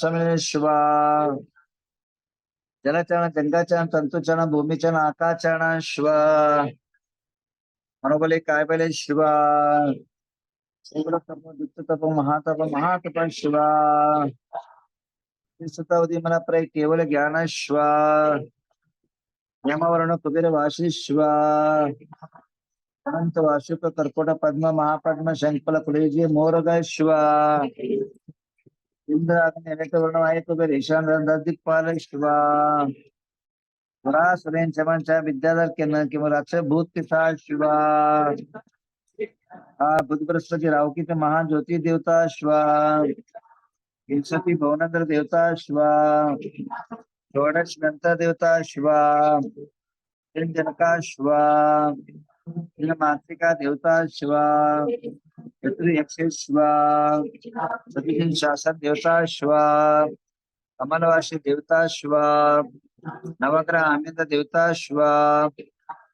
समिने शिवा जलचरण गंगाचरण तंतुचरण भूमिचरण आकाशचरण शिव मनोबले काय बले शिवा तीव्र तप दुःख तप महातप शिवा सुतावधी मला प्रय केवळ ज्ञान शिवा यमवर्ण कुबेर वाशी शिवा अनंत वार्षिक कर्कोट पद्म महापद्म शंखफल कुलेजी मोरग शिवा इंद्र अग्नि अनेक वर्ण आहे कुबेर ईशान दिक्पाल शिवा सुरेन चमनच्या विद्याधर केन किंवा राक्ष भूत पिता शिवा बुध बृहस्पती रावकी महान ज्योति देवता शिवा विंशति भुवनंतर देवता शिवा षोडश ग्रंथ देवता शिवा जनका शिवा मातृका देवता शिवा यक्ष शिवा सतीन शासन देवता शिवा कमलवासी देवता शिवा नवग्रह आमिंद देवता शिवा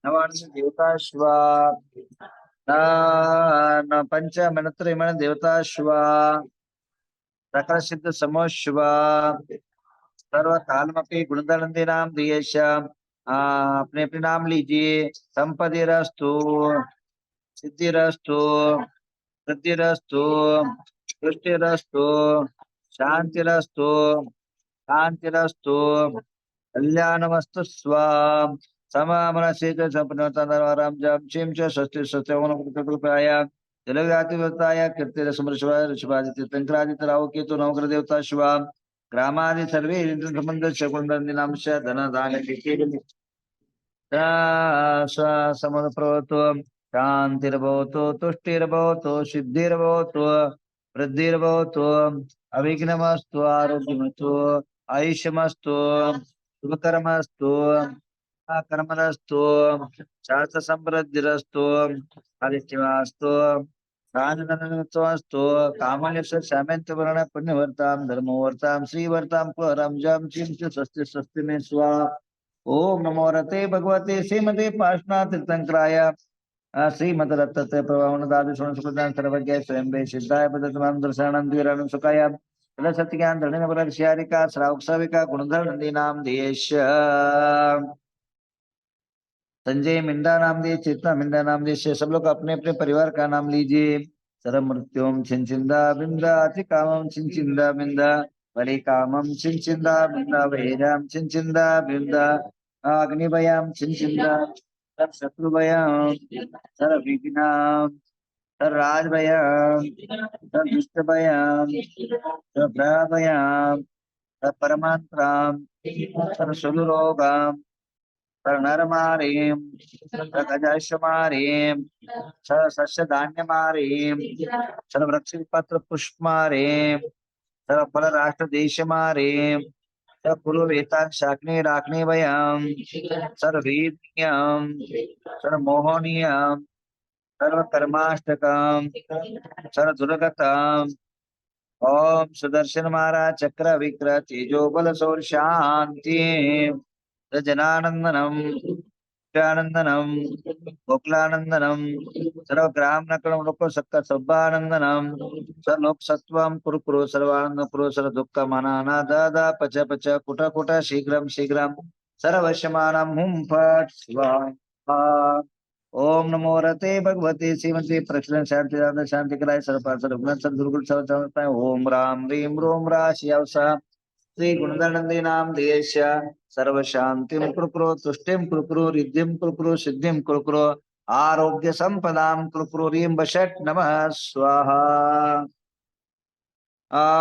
नवांश देवता शिवा पंच मनत्र देवता शिवा सकल सिद्ध समो शिवा सर्व कालमपि गुणधनंदी नाम दियेश अपने अपने नाम लीजिए। संपत्तिरस्तु सिद्धिरस्तु वृद्धिरस्तु तुष्टिरस्तु शांतिरस्तु शांतिरस्तु कल्याणमस्तु स्वा समामनसे च संपन्नताराम जम चिम च षष्ठी सत्यवनकृतकृपाय जलव्यातिवताय कीर्तिरसमृशिवाय ऋषभादित्य तंत्रादित्य राहु केतु नवग्रह देवता शिवा ग्रामादि सर्वे संबंध शकुंडनांश धन दान समप्रवतो शांतिर्भवतो तुष्टिर्भवतो सिद्धिर्भवतो वृद्धिर्भवतो अविघ्नमस्तु आरोग्यमस्तु आयुष्यमस्तु शुभकर्मस्तु कर्मरस्तु शास्त्र समृद्धिरस्तु आदित्यवास्तु स्तु कामलेश श्यामंत वर्ण पुण्यवर्तां धर्मवर्तां श्रीवर्तां कुहरं जम चिं च स्वस्ति स्वस्ति में स्वा। ओम नमो रते भगवते श्रीमते पार्श्वनाथ तीर्थंकराय श्रीमद रत्तते प्रभावन दादु सोन सुप्रदान सर्वज्ञ स्वयं सिद्धाय पदतमां दर्शनं द्विराणं सुखाय सत्य ज्ञान धरणेन बलशारिका श्रावकसाविका गुणधर नंदी नाम देश संजय मिंडा नाम दिए चेतना मिंडा नाम दिए। सब लोग अपने अपने परिवार का नाम लीजिए। सर्व मृत्युम छिंचिंदा बिंदा अति कामम छिंचिंदा बिंदा बलि कामम छिंचिंदा बिंदा वैराम छिंचिंदा बिंदा अग्निभयाम छिंचिंदा सर्व शत्रुभयाम सर्व विघ्नाम सर्व राजभयाम सर्व दुष्टभयाम सर्व भयाम सर्व परमांतराम सर्व सुदुरोगाम नरमारीं गजाशमारीं सस्य धान्य मारीं सर्व वृक्ष पत्र पुष्प मारीं सर्व फल राष्ट्र देश मारीं सर्व कुरु वेतान शाकनी राखनी वयं सर्व वीर्यं सर्व मोहनीयं सर्व कर्माष्टकं सर्व दुर्गतम् ओम सुदर्शन महाराज चक्र विक्र तेजो बल सौर शांति जनानंदनम आनंदनम गोकुलानंदनम सर्व ग्राम नकलम लोक सक्का सब्बानंदनम सर्वलोक सत्वम कुरु सर्वानंद पुरु सर्व दुःख मनाना दादा पच पच कुट कुट शीघ्रम शीघ्रम सर्वशमानम हुम फट स्वाहा। ओम नमो रते भगवते श्रीमते प्रचलन शांति दादा शांति कराय सर्व सर्व दुर्गुण सर्व ओम राम रीम रोम राशियावसा श्री गुणधनंदी नाम देश सर्व शांतिम कुरु तुष्टिम कुरु रिद्धिम कुरु सिद्धिम कुरु आरोग्य संपदाम कुरु रीम बशट नमः स्वाहा।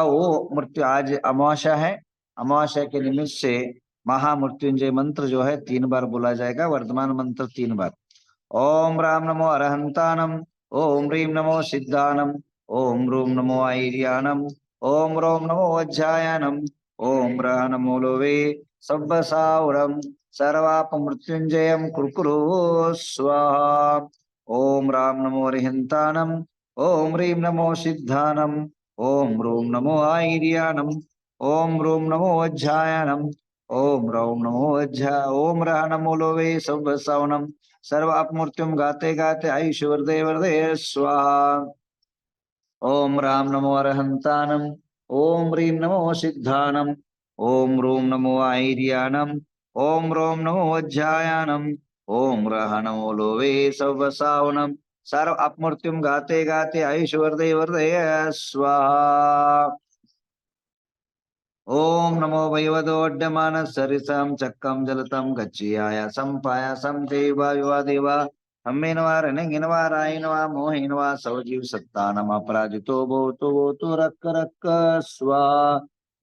वो मृत्यु आज अमावस्या है। अमावस्या के निमित्त से महामृत्युंजय मंत्र जो है 3 बार बोला जाएगा। वर्तमान मंत्र 3 बार। ओम राम नमो अरहंतानम ओम ह्रीं नमो सिद्धानम ओम रूम नमो ऐर्यानम ओम रोम नमो वज्रायनम ओम रह नमो लोवे सब्बसावरम सर्वाप मृत्युंजयम कुरु स्वाहा। ओम राम नमो अरहंतानम ओम ह्रीं नमो सिद्धानम ओम रूम नमो ऐर्यानम ओम रूम नमो वज्रायनम ओम रौम नमो वज्रा ओम रह नमो लोवे सब्बसावनम सर्व अपमृत्युम गाते गाते आयुष वर्धे वर्धे स्वाहा। ओम राम नमो अरहंतानम ओम ह्रीं नमो सिद्धानम, ओम रूम नमो आईरियानम, ओम रोम नमो वज्रायानम, ओम रह नमो लोवे सवसावनम। सर्व अपमृत्युम गाते गाते आयुष वर्धय वर्धय स्वाहा। ओम नमो भगवतोड्डमान सरिसम चक्रम जलतम गच्छयासम पायासम देवा विवा देवा हम्मे नवा रणंगे नवा राय नवा मोहे नवा सवजीव सत्ता नम अपराजितो भूतो रक्क रक्क स्वा।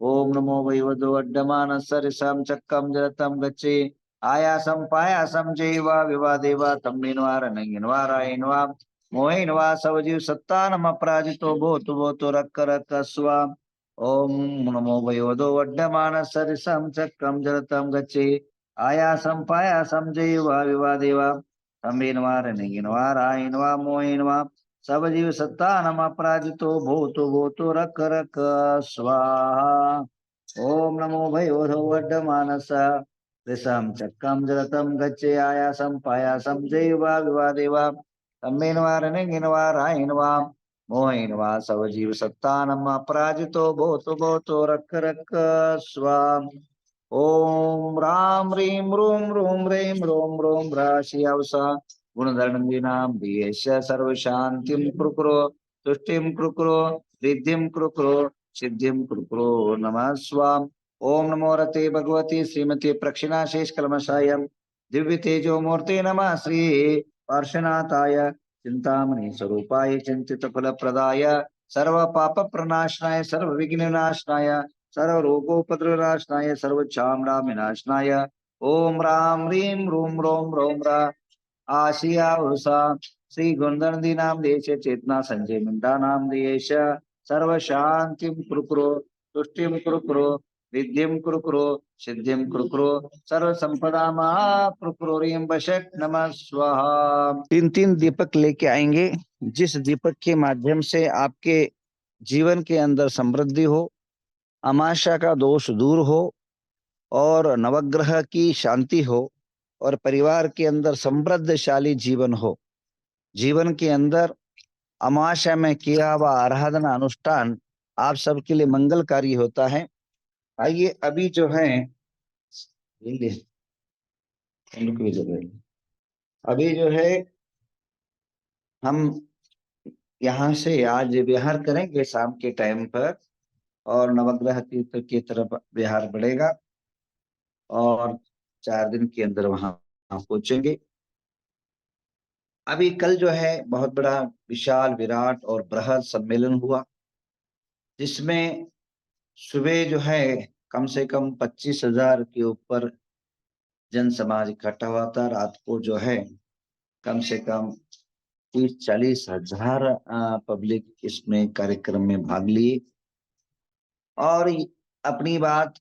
ओम नमो भगवतोड्डमान सरिसम चक्रम जलतम गच्छे आयासम पायासम देवा विवा देवा तम्मे नवा रणंगे नवा राय नवा मोहे नवा सवजीव सत्ता नम अपराजितो भूतो रक्क रक्क स्वा। ओम नमो भगवतो वड्डमान सरिसम चक्रम जलतम गच्छे आयासम पायासम जैवा विवा देवा तम्बे नवा राय नवा मोहे नवा सब जीव सत्ता नम अपराजितो भूतो रख रख स्वाहा। ओम नमो भगवतो वड्डमान सरिसम चक्रम जलतम गच्छे आयासम पायासम जैवा विवा देवा तम्बे नवा राय नवा मोहिन वा सब जीव सत्ता नम अपराजितो भूतो रख रख स्वाम। ओम राम रीं रूम रूम रेम रोम रोम राशियावसा गुणधर्मनाम दियेश सर्व शांतिम कुरुकुरो तुष्टिम कुरुकुरो रिद्धिम कुरुकुरो सिद्धिम कुरुकुरो नमः स्वाम। ओम नमो रते भगवती श्रीमती प्रक्षिणाशेष कलमशायम दिव्य तेजो मूर्ते नमः श्री पार्श्वनाथाय चिंतामणि स्वरूपाय चिंतित फल प्रदाय सर्व पाप प्रनाशनाय सर्व विघ्न विनाशनाय सर्व रोगोपद्रवनाशनाय सर्व चामड़ा विनाशनाय ओम राम ह्रीं रूम रोम रोम रा आशिया उषा श्री गुणधर्दी नाम देश चेतना संजय मिंदा नाम देश सर्व शांति कुरुकुरो तुष्टिम कुरुकुरो विद्यम कुरुकुरो सिद्धिम कुरुकुरो सर्व संपदा कुरुकुरो रीम बशक नमः स्वाहा। तीन तीन दीपक लेके आएंगे, जिस दीपक के माध्यम से आपके जीवन के अंदर समृद्धि हो, अमाशा का दोष दूर हो और नवग्रह की शांति हो और परिवार के अंदर समृद्धशाली जीवन हो। जीवन के अंदर अमाशा में किया हुआ आराधना अनुष्ठान आप सबके लिए मंगलकारी होता है। आइए अभी जो है अभी जो है हम यहाँ से आज विहार करेंगे शाम के टाइम पर और नवग्रह तीर्थ की तरफ विहार बढ़ेगा और 4 दिन के अंदर वहां पहुंचेंगे। अभी कल जो है बहुत बड़ा विशाल विराट और बृहद सम्मेलन हुआ, जिसमें सुबह जो है कम से कम 25,000 के ऊपर जन समाज इकट्ठा हुआ था। रात को जो है कम से कम 30-40 हजार पब्लिक इसमें कार्यक्रम में भाग लिए और अपनी बात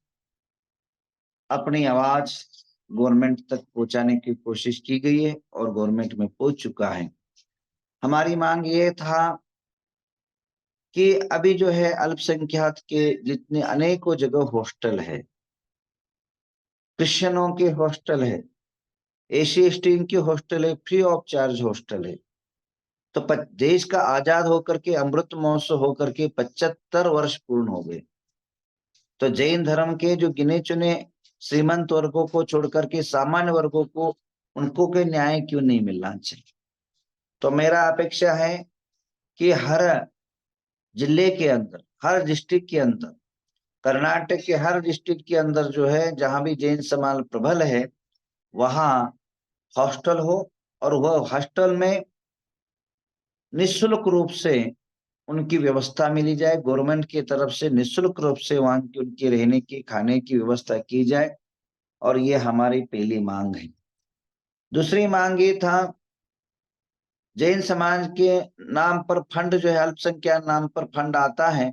अपनी आवाज गवर्नमेंट तक पहुंचाने की कोशिश की गई है और गवर्नमेंट में पहुंच चुका है। हमारी मांग ये था कि अभी जो है अल्पसंख्यक के जितने अनेकों जगह हॉस्टल है, क्रिश्चियनों के हॉस्टल है, एसी एसटी के हॉस्टल है, फ्री ऑफ चार्ज हॉस्टल है। तो देश का आजाद होकर के अमृत महोत्सव होकर के 75 वर्ष पूर्ण हो गए, तो जैन धर्म के जो गिने चुने श्रीमंत वर्गों को छोड़कर के सामान्य वर्गों को उनको के न्याय क्यों नहीं मिलना चाहिए। तो मेरा अपेक्षा है कि हर जिले के अंदर, हर डिस्ट्रिक्ट के अंदर, कर्नाटक के हर डिस्ट्रिक्ट के अंदर जो है जहां भी जैन समाज प्रबल है वहां हॉस्टल हो और वह हॉस्टल में निःशुल्क रूप से उनकी व्यवस्था मिली जाए। गवर्नमेंट की तरफ से निःशुल्क रूप से वहां की उनके रहने की खाने की व्यवस्था की जाए और ये हमारी पहली मांग है। दूसरी मांग ये था, जैन समाज के नाम पर फंड जो है अल्पसंख्यक नाम पर फंड आता है,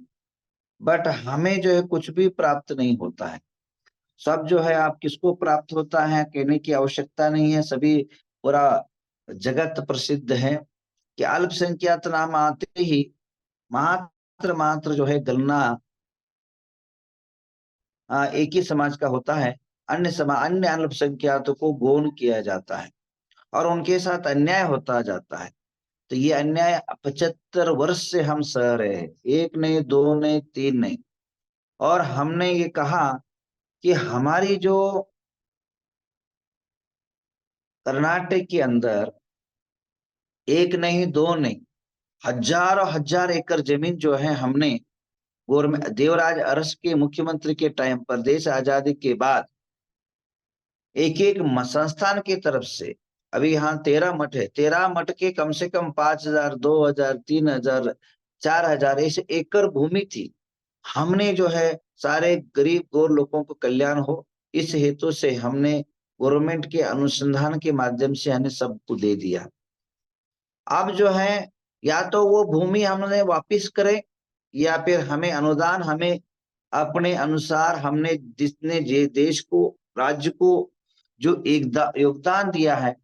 बट हमें जो है कुछ भी प्राप्त नहीं होता है। सब जो है आप किसको प्राप्त होता है कहने की आवश्यकता नहीं है, सभी पूरा जगत प्रसिद्ध है कि अल्पसंख्यक नाम आते ही मात्र मात्र जो है गणना एक ही समाज का होता है, अन्य अल्पसंख्यकों को गौण किया जाता है और उनके साथ अन्याय होता जाता है। तो ये अन्याय 75 वर्ष से हम सह रहे हैं, एक नहीं, दो नहीं, तीन नहीं। और हमने ये कहा कि हमारी जो कर्नाटक के अंदर एक नहीं दो नहीं, हजारों हजार एकड़ जमीन जो है हमने गवर्नमेंट देवराज अरस के मुख्यमंत्री के टाइम पर देश आजादी के बाद एक एक संस्थान की तरफ से, अभी यहाँ 13 मठ है, 13 मठ के कम से कम 5,000, 2,000, 3,000, 4,000 ऐसे एकड़ भूमि थी। हमने जो है सारे गरीब गौर लोगों को कल्याण हो, इस हेतु से हमने गवर्नमेंट के अनुसंधान के माध्यम से हमने सबको दे दिया। अब जो है या तो वो भूमि हमने वापिस करे, या फिर हमें अनुदान, हमें अपने अनुसार हमने जितने देश को, राज्य को जो एक योगदान दिया है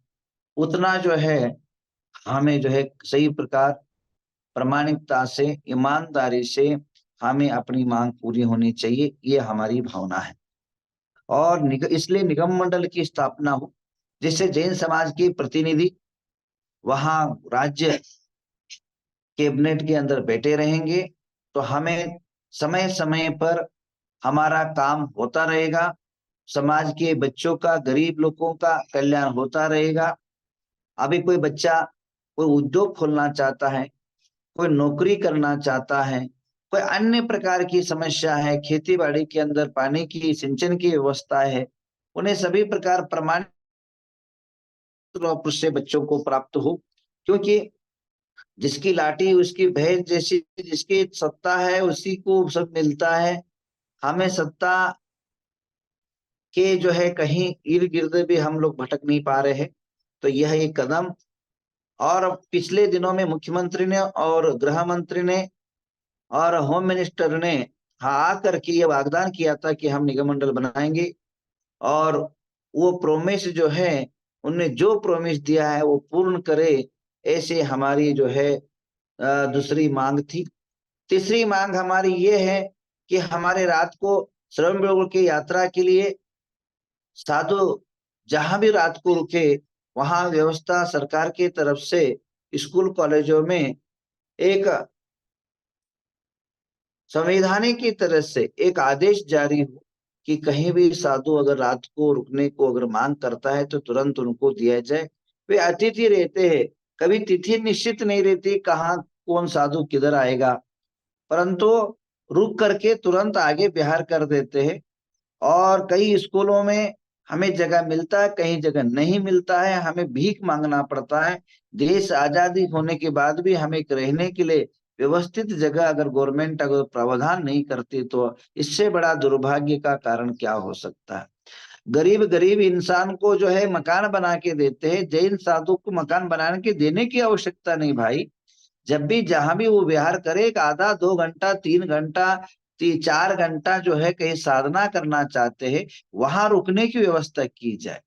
उतना जो है हमें जो है सही प्रकार प्रामाणिकता से, ईमानदारी से हमें अपनी मांग पूरी होनी चाहिए, ये हमारी भावना है। और इसलिए निगम मंडल की स्थापना हो, जिससे जैन समाज के प्रतिनिधि वहां राज्य कैबिनेट के अंदर बैठे रहेंगे, तो हमें समय समय पर हमारा काम होता रहेगा, समाज के बच्चों का, गरीब लोगों का कल्याण होता रहेगा। अभी कोई बच्चा कोई उद्योग खोलना चाहता है, कोई नौकरी करना चाहता है, कोई अन्य प्रकार की समस्या है, खेती बाड़ी के अंदर पानी की, सिंचन की व्यवस्था है, उन्हें सभी प्रकार प्रमाणित रूप से बच्चों को प्राप्त हो। क्योंकि जिसकी लाठी उसकी भैंस जैसी, जिसकी सत्ता है उसी को सब मिलता है। हमें सत्ता के जो है कहीं इर्द गिर्द भी हम लोग भटक नहीं पा रहे हैं, तो यह एक कदम। और पिछले दिनों में मुख्यमंत्री ने और गृह मंत्री ने और होम मिनिस्टर ने हाँ करके ये वाग्दान किया था कि हम निगम मंडल बनाएंगे, और वो प्रोमिस जो है, उनने जो प्रोमिस दिया है वो पूर्ण करे, ऐसे हमारी जो है दूसरी मांग थी। तीसरी मांग हमारी ये है कि हमारे रात को श्रवण की यात्रा के लिए साधु जहां भी रात को रुके, वहां व्यवस्था सरकार की तरफ से स्कूल कॉलेजों में एक संवैधानिक की तरह से एक आदेश जारी हो कि कहीं भी साधु अगर रात को रुकने को अगर मांग करता है तो तुरंत उनको दिया जाए। वे अतिथि रहते हैं, कभी तिथि निश्चित नहीं रहती कहाँ कौन साधु किधर आएगा, परंतु रुक करके तुरंत आगे बिहार कर देते हैं। और कई स्कूलों में हमें जगह मिलता है, कहीं जगह नहीं मिलता है, हमें भीख मांगना पड़ता है। देश आजादी होने के बाद भी हमें रहने के लिए व्यवस्थित जगह अगर गवर्नमेंट अगर प्रावधान नहीं करती, तो इससे बड़ा दुर्भाग्य का कारण क्या हो सकता है। गरीब गरीब इंसान को जो है मकान बना के देते हैं, जैन साधु को मकान बनाने के देने की आवश्यकता नहीं भाई। जब भी जहां भी वो विहार करे, एक आधा 2 घंटा 3 घंटा 4 घंटा जो है कहीं साधना करना चाहते हैं, वहां रुकने की व्यवस्था की जाए।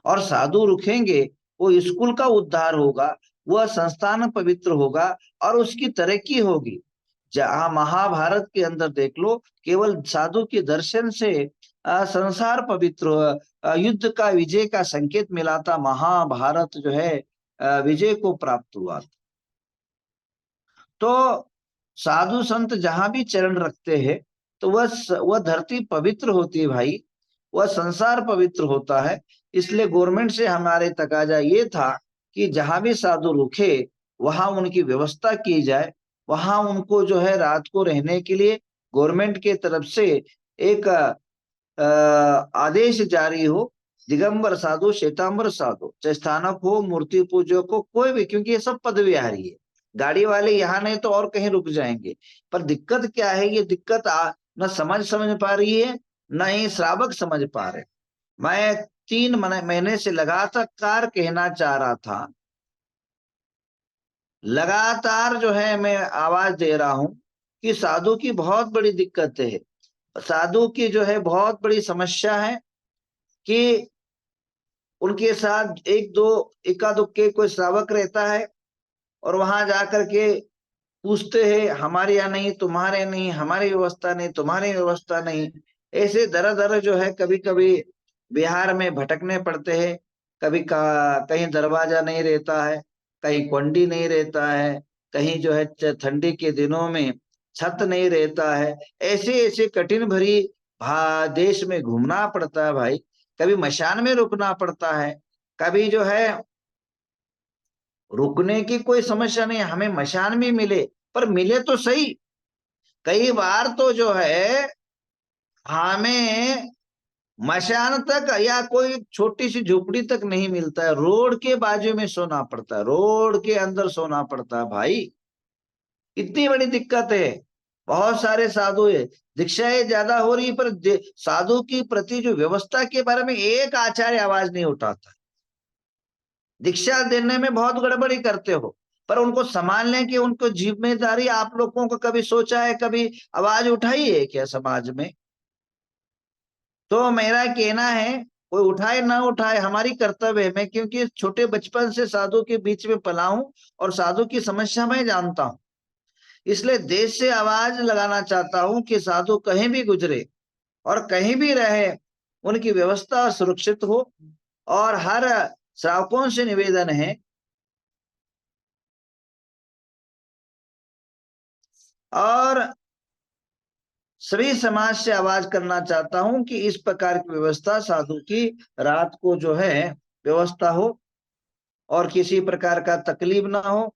और साधु रुकेंगे, वो स्कूल का उद्धार होगा, वह संस्थान पवित्र होगा और उसकी तरक्की होगी। जहां महाभारत के अंदर देख लो, केवल साधु के दर्शन से संसार पवित्र हुआ, युद्ध का विजय का संकेत मिला था, महाभारत जो है विजय को प्राप्त हुआ। तो साधु संत जहां भी चरण रखते हैं, तो वह धरती पवित्र होती है भाई, वह संसार पवित्र होता है। इसलिए गवर्नमेंट से हमारे तकाजा ये था कि जहां भी साधु रुके वहां उनकी व्यवस्था की जाए, वहां उनको जो है रात को रहने के लिए गवर्नमेंट के तरफ से एक आदेश जारी हो। दिगंबर साधु, श्वेतांबर साधु, चाहे स्थानक हो, मूर्ति पूजक हो, कोई भी, क्योंकि ये सब पद विहारी है। गाड़ी वाले यहाँ नहीं तो और कहीं रुक जाएंगे। पर दिक्कत क्या है, ये दिक्कत न समझ पा रही है, न ही श्रावक समझ पा रहे। मैं 3 महीने से लगातार कहना चाह रहा था, लगातार जो है मैं आवाज दे रहा हूं कि साधु की बहुत बड़ी दिक्कत है। साधु की जो है बहुत बड़ी समस्या है कि उनके साथ एक दो इक्का दुक्के कोई श्रावक रहता है, और वहां जाकर के पूछते हैं हमारे यहाँ नहीं, तुम्हारे नहीं, हमारी व्यवस्था नहीं, तुम्हारी व्यवस्था नहीं। ऐसे दर दर जो है कभी कभी बिहार में भटकने पड़ते हैं। कभी कहीं दरवाजा नहीं रहता है, कहीं क्वंडी नहीं रहता है, कहीं जो है ठंडी के दिनों में छत नहीं रहता है, ऐसे ऐसे कठिन भरी देश में घूमना पड़ता है भाई। कभी मशान में रुकना पड़ता है, कभी जो है रुकने की कोई समस्या नहीं, हमें मशान भी मिले, पर मिले तो सही। कई बार तो जो है हमें मशान तक या कोई छोटी सी झोपड़ी तक नहीं मिलता है, रोड के बाजू में सोना पड़ता है, रोड के अंदर सोना पड़ता है भाई। इतनी बड़ी दिक्कत है। बहुत सारे साधु है, दीक्षाएं ज्यादा हो रही, पर साधु की प्रति जो व्यवस्था के बारे में एक आचार्य आवाज नहीं उठाता। दीक्षा देने में बहुत गड़बड़ी करते हो, पर उनको संभालने की उनको जिम्मेदारी आप लोगों को कभी सोचा है, कभी आवाज उठाई है क्या समाज में? तो मेरा कहना है, कोई उठाए ना उठाए हमारी कर्तव्य है। मैं क्योंकि छोटे बचपन से साधु के बीच में पला हूं और साधु की समस्या मैं जानता हूं, इसलिए देश से आवाज लगाना चाहता हूं कि साधु कहीं भी गुजरे और कहीं भी रहे, उनकी व्यवस्था सुरक्षित हो। और हर श्रावकों से निवेदन है, और सभी समाज से आवाज करना चाहता हूं कि इस प्रकार की व्यवस्था साधु की रात को जो है व्यवस्था हो, और किसी प्रकार का तकलीफ ना हो,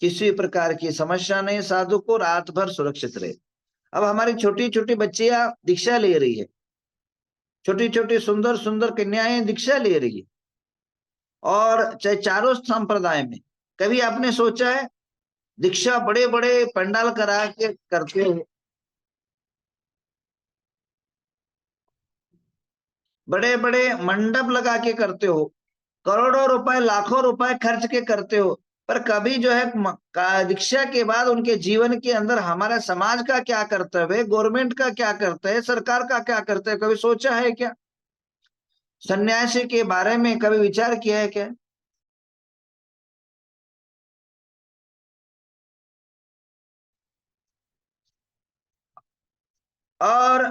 किसी प्रकार की समस्या नहीं, साधु को रात भर सुरक्षित रहे। अब हमारी छोटी छोटी बच्चियां दीक्षा ले रही है, छोटी छोटी सुंदर सुंदर कन्याएं दीक्षा ले रही है, और चाहे चारों संप्रदाय में। कभी आपने सोचा है दीक्षा बड़े बड़े पंडाल करा के करते हो, बड़े बड़े मंडप लगा के करते हो, करोड़ों रुपए लाखों रुपए खर्च के करते हो, पर कभी जो है दीक्षा के बाद उनके जीवन के अंदर हमारा समाज का क्या कर्तव्य है, गवर्नमेंट का क्या कर्तव्य है, सरकार का क्या कर्तव्य है, कभी सोचा है क्या? सन्यासी के बारे में कभी विचार किया है क्या? और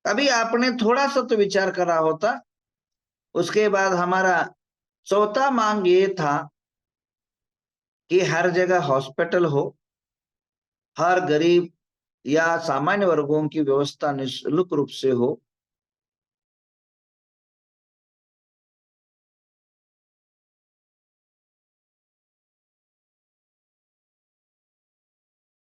कभी आपने थोड़ा सा तो विचार करा होता। उसके बाद हमारा चौथा मांग ये था कि हर जगह हॉस्पिटल हो, हर गरीब या सामान्य वर्गों की व्यवस्था निःशुल्क रूप से हो,